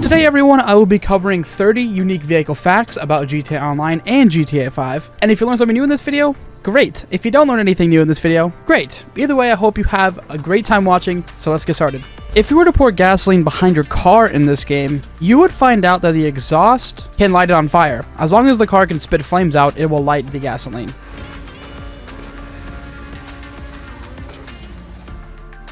So today everyone, I will be covering 30 unique vehicle facts about GTA Online and GTA 5. And if you learn something new in this video, great. If you don't learn anything new in this video, great. Either way, I hope you have a great time watching, so let's get started. If you were to pour gasoline behind your car in this game, you would find out that the exhaust can light it on fire. As long as the car can spit flames out, it will light the gasoline.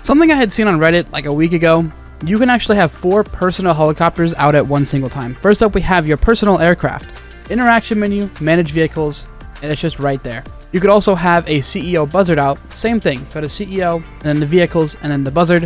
Something I had seen on Reddit like a week ago, you can actually have 4 personal helicopters out at one single time. First up, we have your personal aircraft. Interaction menu, manage vehicles, and it's just right there. You could also have a CEO buzzard out. Same thing. Go to CEO, and then the vehicles, and then the buzzard.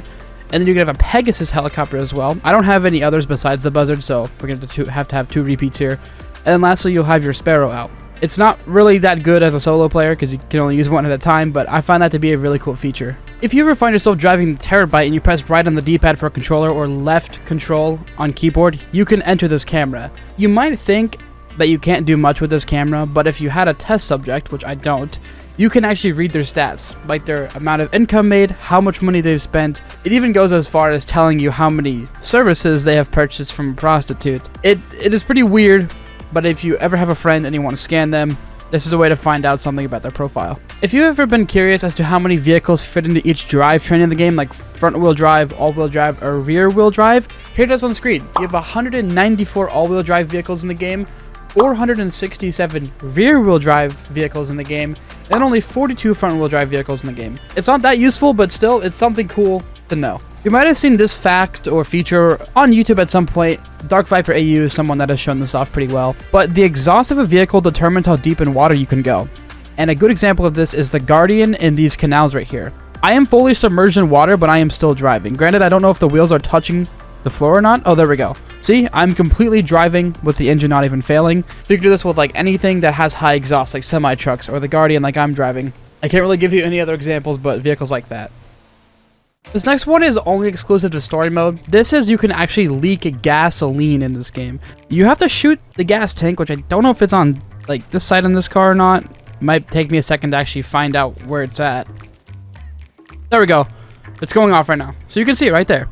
And then you could have a Pegasus helicopter as well. I don't have any others besides the buzzard, so we're going to have 2 repeats here. And then lastly, you'll have your Sparrow out. It's not really that good as a solo player because you can only use one at a time, but I find that to be a really cool feature. If you ever find yourself driving the Terabyte and you press right on the D-pad for a controller or left control on keyboard, you can enter this camera. You might think that you can't do much with this camera, but if you had a test subject, which I don't, you can actually read their stats, like their amount of income made, how much money they've spent. It even goes as far as telling you how many services they have purchased from a prostitute. It is pretty weird, but if you ever have a friend and you want to scan them, this is a way to find out something about their profile. If you've ever been curious as to how many vehicles fit into each drivetrain in the game, like front-wheel drive, all-wheel drive, or rear-wheel drive, here it is on screen. You have 194 all-wheel drive vehicles in the game, 467 rear-wheel drive vehicles in the game, and only 42 front-wheel drive vehicles in the game. It's not that useful, but still, it's something cool to know. You might have seen this fact or feature on YouTube at some point. Dark Viper AU is someone that has shown this off pretty well. But the exhaust of a vehicle determines how deep in water you can go. And a good example of this is the Guardian in these canals right here. I am fully submerged in water, but I am still driving. Granted, I don't know if the wheels are touching the floor or not. Oh, there we go. See, I'm completely driving with the engine not even failing. So you can do this with like anything that has high exhaust, like semi-trucks or the Guardian like I'm driving. I can't really give you any other examples, but vehicles like that. This next one is only exclusive to story mode. This is you can actually leak gasoline in this game. You have to shoot the gas tank, which I don't know if it's on like this side on this car or not. It might take me a second to actually find out where it's at. There we go. It's going off right now. So you can see it right there.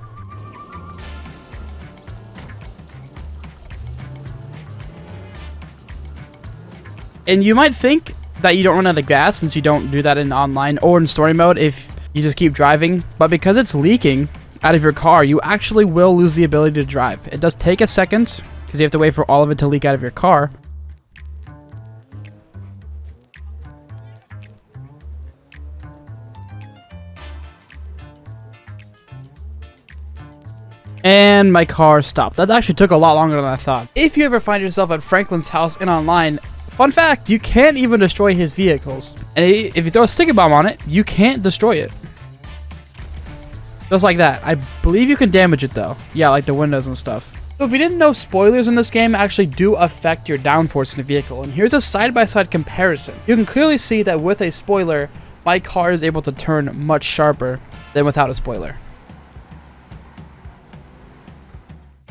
And you might think that you don't run out of gas since you don't do that in online or in story mode if you just keep driving, but because it's leaking out of your car, you actually will lose the ability to drive. It does take a second because you have to wait for all of it to leak out of your car. And my car stopped. That actually took a lot longer than I thought. If you ever find yourself at Franklin's house in online, fun fact, you can't even destroy his vehicles. And if you throw a sticky bomb on it, you can't destroy it. Just like that. I believe you can damage it though. Yeah, like the windows and stuff. So if you didn't know, spoilers in this game actually do affect your downforce in the vehicle. And here's a side-by-side comparison. You can clearly see that with a spoiler, my car is able to turn much sharper than without a spoiler.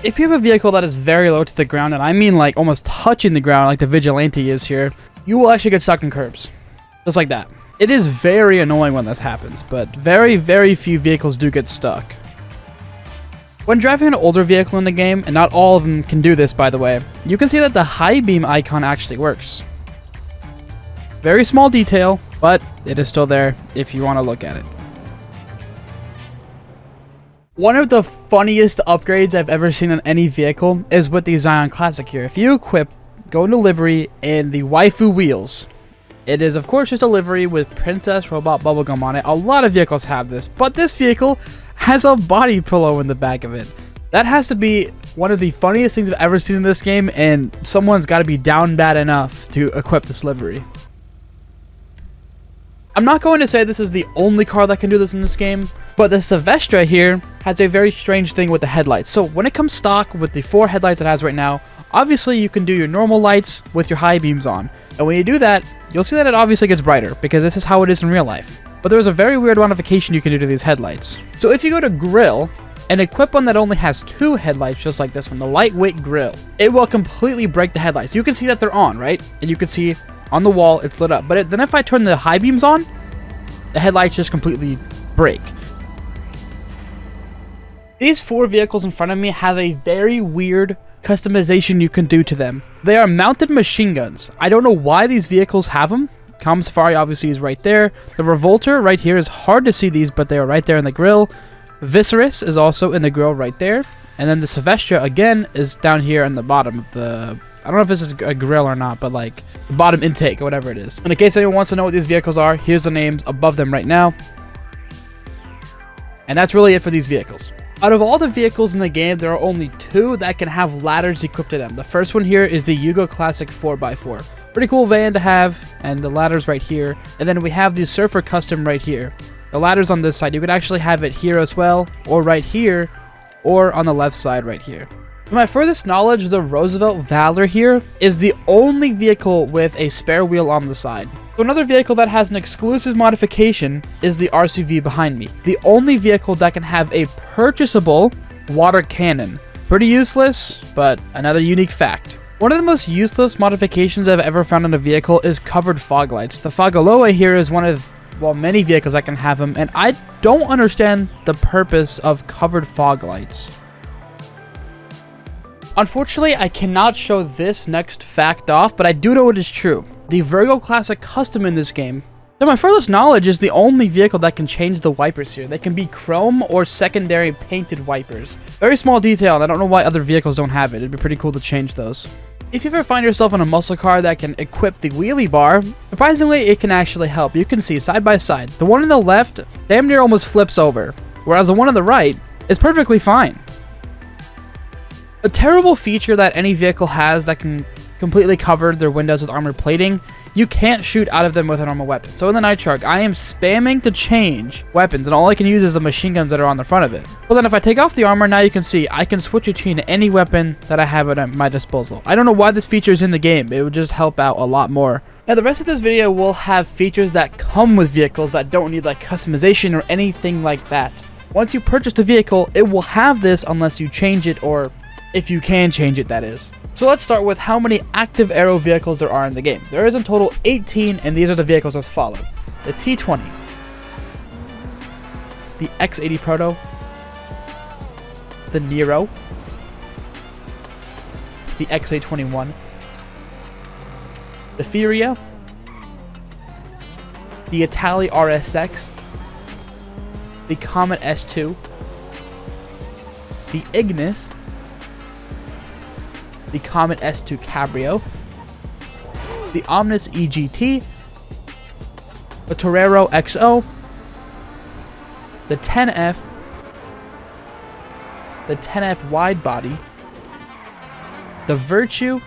If you have a vehicle that is very low to the ground, and I mean like almost touching the ground like the Vigilante is here, you will actually get stuck in curbs. Just like that. It is very annoying when this happens, but very, very few vehicles do get stuck. When driving an older vehicle in the game, and not all of them can do this by the way, you can see that the high beam icon actually works. Very small detail, but it is still there if you want to look at it. One of the funniest upgrades I've ever seen on any vehicle is with the Zion Classic here. If you equip Go into Livery and the Waifu Wheels, it is of course just a livery with Princess Robot Bubblegum on it. A lot of vehicles have this, but this vehicle has a body pillow in the back of it. That has to be one of the funniest things I've ever seen in this game, and someone's got to be down bad enough to equip this livery. I'm not going to say this is the only car that can do this in this game, but the Silvestre here has a very strange thing with the headlights. So when it comes stock with the 4 headlights it has right now, obviously you can do your normal lights with your high beams on. And when you do that, you'll see that it obviously gets brighter because this is how it is in real life. But there's a very weird modification you can do to these headlights. So if you go to Grill and equip one that only has 2 headlights just like this one, the lightweight grill, it will completely break the headlights. You can see that they're on, right? And you can see on the wall it's lit up. But then if I turn the high beams on, the headlights just completely break. These 4 vehicles in front of me have a very weird customization you can do to them. They are mounted machine guns. I don't know why these vehicles have them. Calm Safari obviously is right there. The Revolter right here is hard to see these, but they are right there in the grill. Viscerus is also in the grill right there. And then the Sylvestra, again, is down here in the bottom of the... I don't know if this is a grill or not, but like the bottom intake or whatever it is. And in case anyone wants to know what these vehicles are, here's the names above them right now. And that's really it for these vehicles. Out of all the vehicles in the game, there are only 2 that can have ladders equipped to them. The first one here is the Yugo Classic 4x4. Pretty cool van to have, and the ladder's right here. And then we have the Surfer Custom right here. The ladder's on this side. You could actually have it here as well, or right here, or on the left side right here. To my furthest knowledge, the Roosevelt Valor here is the only vehicle with a spare wheel on the side. So another vehicle that has an exclusive modification is the RCV behind me. The only vehicle that can have a purchasable water cannon. Pretty useless, but another unique fact. One of the most useless modifications I've ever found on a vehicle is covered fog lights. The Fogaloa here is one of, well, many vehicles that can have them, and I don't understand the purpose of covered fog lights. Unfortunately, I cannot show this next fact off, but I do know it is true. The Virgo Classic Custom in this game, to my furthest knowledge, is the only vehicle that can change the wipers here. They can be chrome or secondary painted wipers. Very small detail, and I don't know why other vehicles don't have it. It'd be pretty cool to change those. If you ever find yourself on a muscle car that can equip the wheelie bar, surprisingly, it can actually help. You can see side by side. The one on the left damn near almost flips over, whereas the one on the right is perfectly fine. A terrible feature that any vehicle has that can completely cover their windows with armor plating, you can't shoot out of them with a normal weapon. So in the Night Shark, I am spamming to change weapons, and all I can use is the machine guns that are on the front of it. Well, then if I take off the armor, now you can see I can switch between any weapon that I have at my disposal. I don't know why this feature is in the game. It would just help out a lot more. Now, the rest of this video will have features that come with vehicles that don't need like customization or anything like that. Once you purchase the vehicle, it will have this unless you change it, or if you can change it, that is. So let's start with how many active aero vehicles there are in the game. There is in total 18, and these are the vehicles as follow. The T-20, the X-80 Proto, the Nero, the XA-21, the Furia, the Itali RSX, the Comet S2, the Ignis, the Comet S2 Cabrio, the Omnis EGT, the Torero XO, the 10F, the 10F wide body, the Virtue,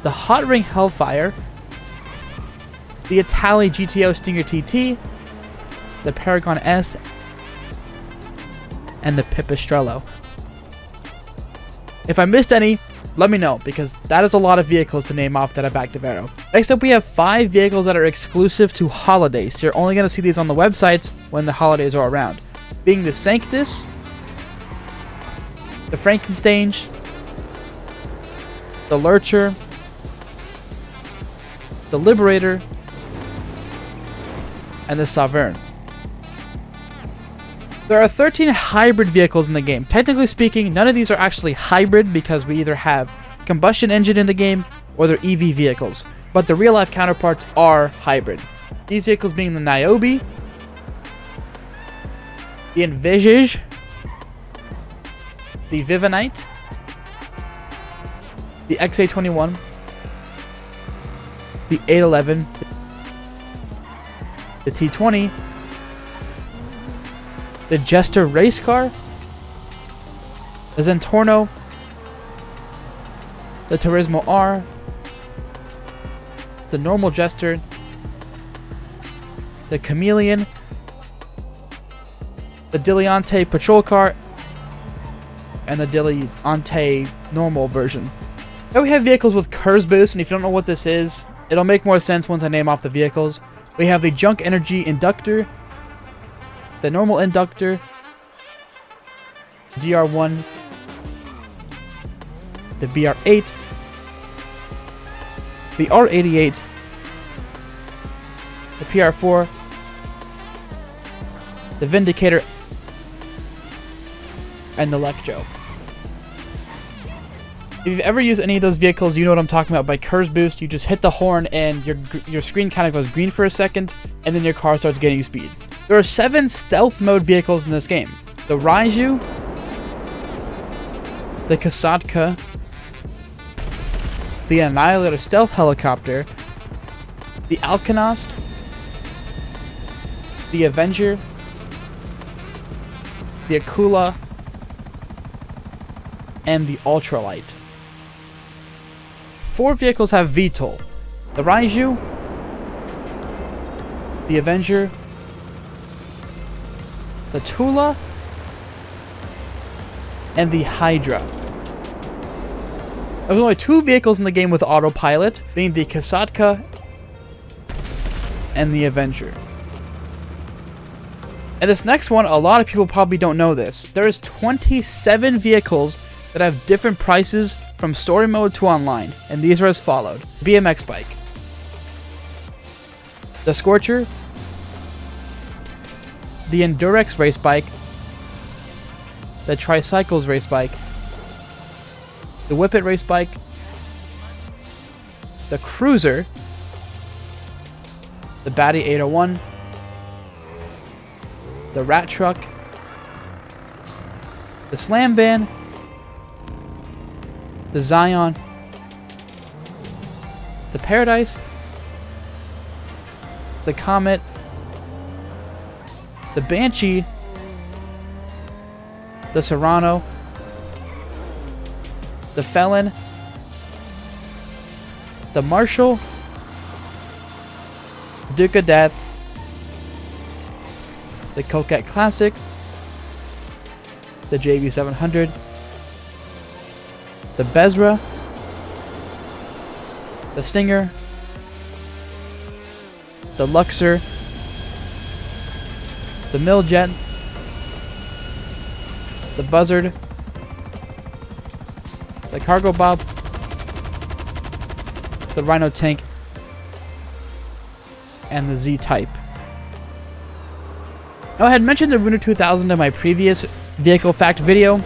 the Hot Ring Hellfire, the Itali GTO Stinger TT, the Paragon S, and the Pipistrello. If I missed any, let me know, because that is a lot of vehicles to name off that have active aero. Next up, we have 5 vehicles that are exclusive to holidays. You're only going to see these on the websites when the holidays are around. Being the Sanctus, the Frankenstein, the Lurcher, the Liberator, and the Saverne. There are 13 hybrid vehicles in the game. Technically speaking, none of these are actually hybrid because we either have combustion engine in the game or they're EV vehicles. But the real life counterparts are hybrid. These vehicles being the Niobe, the Envisage, the Vivanite, the XA-21, the 811, the T-20, the Jester race car, the Zentorno, the Turismo R, the normal Jester, the Chameleon, the Dileante patrol car, and the Dileante normal version. Now we have vehicles with Curse Boost, and if you don't know what this is, it'll make more sense once I name off the vehicles. We have the Junk Energy Inductor, the normal Inductor, DR1, the BR8, the R88, the PR4, the Vindicator and the Electro. If you've ever used any of those vehicles, you know what I'm talking about. By curse boost, you just hit the horn and your screen kind of goes green for a second, and then your car starts gaining speed. There are 7 stealth mode vehicles in this game. The Raiju, the Kasatka, the Annihilator Stealth Helicopter, the Alkanost, the Avenger, the Akula, and the Ultralight. 4 vehicles have VTOL. The Raiju, the Avenger, the Tula, and the Hydra. There's only 2 vehicles in the game with autopilot, being the Kasatka and the Avenger. And this next one, a lot of people probably don't know this. There's 27 vehicles that have different prices from story mode to online, and these are as followed. BMX bike, the Scorcher, the Endurex race bike, the Tricycles race bike, the Whip It race bike, the Cruiser, the Batty 801, the Rat Truck, the Slam Van, the Zion, the Paradise, the Comet, the Banshee, the Serrano, the Felon, the Marshall, Duke of Death, the Coquette Classic, the JV700, the Bezra, the Stinger, the Luxor, the Milljet, the Buzzard, the Cargo Bob, the Rhino Tank, and the Z-Type. Now, I had mentioned the Ruiner 2000 in my previous vehicle fact video,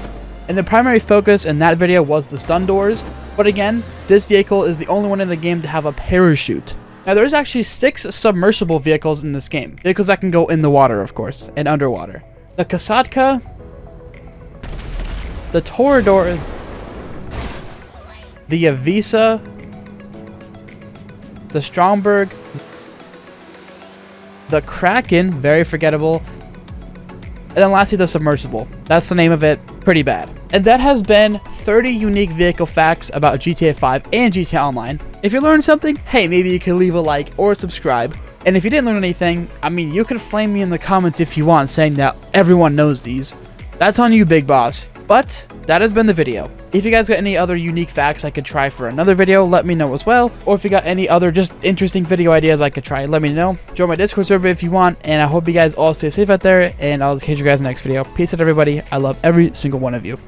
and the primary focus in that video was the stun doors, but again, this vehicle is the only one in the game to have a parachute. Now, there's actually 6 submersible vehicles in this game. Vehicles that can go in the water, of course, and underwater. The Kasatka, the Toreador, the Avisa, the Stromberg, the Kraken, very forgettable, and then lastly the Submersible. That's the name of it, pretty bad. And that has been 30 unique vehicle facts about GTA 5 and GTA Online. If you learned something, hey, maybe you can leave a like or subscribe. And if you didn't learn anything, I mean, you could flame me in the comments if you want, saying that everyone knows these. That's on you, big boss. But that has been the video. If you guys got any other unique facts I could try for another video, let me know as well. Or if you got any other just interesting video ideas I could try, let me know. Join my Discord server if you want. And I hope you guys all stay safe out there. And I'll catch you guys in the next video. Peace out, everybody. I love every single one of you.